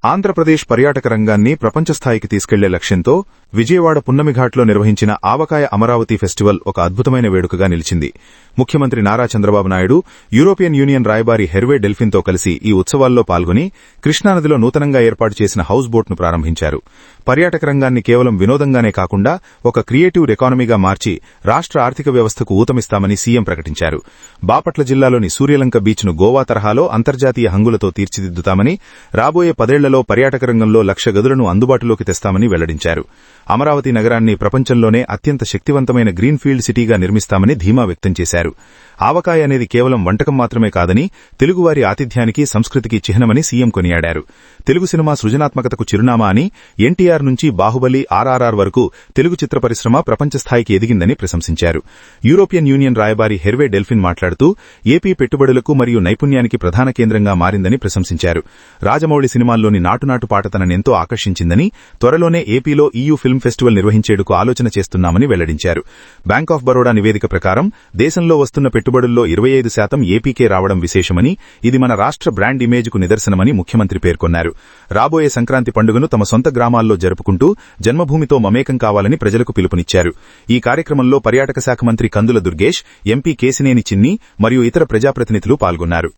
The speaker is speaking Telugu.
ఆంధ్రప్రదేశ్ పర్యాటక రంగాన్ని ప్రపంచ స్థాయికి తీసుకెళ్లే లక్ష్యంతో విజయవాడ పున్నమిఘాట్లో నిర్వహించిన ఆవకాయ అమరావతి ఫెస్టివల్ ఒక అద్భుతమైన వేడుకగా నిలిచింది. ముఖ్యమంత్రి నారా చంద్రబాబు నాయుడు యూరోపియన్ యూనియన్ రాయబారి హెర్వే డెల్ఫిన్తో కలిసి ఈ ఉత్సవాల్లో పాల్గొని కృష్ణానదిలో నూతనంగా ఏర్పాటు చేసిన హౌస్ బోట్ను ప్రారంభించారు. పర్యాటక రంగాన్ని కేవలం వినోదంగానే కాకుండా ఒక క్రియేటివ్ ఎకానమీగా మార్చి రాష్ట్ర ఆర్థిక వ్యవస్థకు ఊతమిస్తామని సీఎం ప్రకటించారు. బాపట్ల జిల్లాలోని సూర్యలంక బీచ్ను గోవా తరహాలో అంతర్జాతీయ హంగులతో తీర్చిదిద్దుతామని, రాబోయే 10 ఏళ్లలో పర్యాటక రంగంలో 1,00,000 గదులను అందుబాటులోకి తెస్తామని వెల్లడించారు. అమరావతి నగరాన్ని ప్రపంచంలోనే అత్యంత శక్తివంతమైన గ్రీన్ఫీల్డ్ సిటీగా నిర్మిస్తామని ధీమా వ్యక్తం చేశారు. ఆవకాయ అనేది కేవలం వంటకం మాత్రమే కాదని, తెలుగువారి ఆతిథ్యానికి, సంస్కృతికి చిహ్నమని సీఎం కొనియాడారు. తెలుగు సినిమా సృజనాత్మకతకు చిరునామా అని, ఎన్టీఆర్ నుంచి బాహుబలి, ఆర్ఆర్ఆర్ వరకు తెలుగు చిత్ర పరిశ్రమ ప్రపంచ స్థాయికి ఎదిగిందని ప్రశంసించారు. యూరోపియన్ యూనియన్ రాయబారి హెర్వే డెల్ఫిన్ మాట్లాడుతూ ఏపీ పెట్టుబడులకు మరియు నైపుణ్యానికి ప్రధాన కేంద్రంగా మారిందని ప్రశంసించారు. రాజమౌళి సినిమాల్లోని నాటునాటు పాట తననెంతో ఆకర్షించిందని, త్వరలోనే ఏపీలో EU ఫిల్మ్ ఫెస్టివల్ నిర్వహించేందుకు ఆలోచన చేస్తున్నామని వెల్లడించారు. బ్యాంక్ ఆఫ్ బరోడా నివేదిక ప్రకారం దేశంలో వస్తున్న పెట్టుబడుల్లో 25% ఏపీకే రావడం విశేషమని, ఇది మన రాష్ట్ర బ్రాండ్ ఇమేజ్కు నిదర్శనమని ముఖ్యమంత్రి పేర్కొన్నారు. రాబోయే సంక్రాంతి పండుగను తమ సొంత గ్రామాల్లో జరుపుకుంటూ జన్మభూమితో మమేకం కావాలని ప్రజలకు పిలుపునిచ్చారు. ఈ కార్యక్రమంలో పర్యాటక శాఖ మంత్రి కందుల దుర్గేష్, ఎంపీ కేశినేని చిన్ని మరియు ఇతర ప్రజాప్రతినిధులు పాల్గొన్నారు.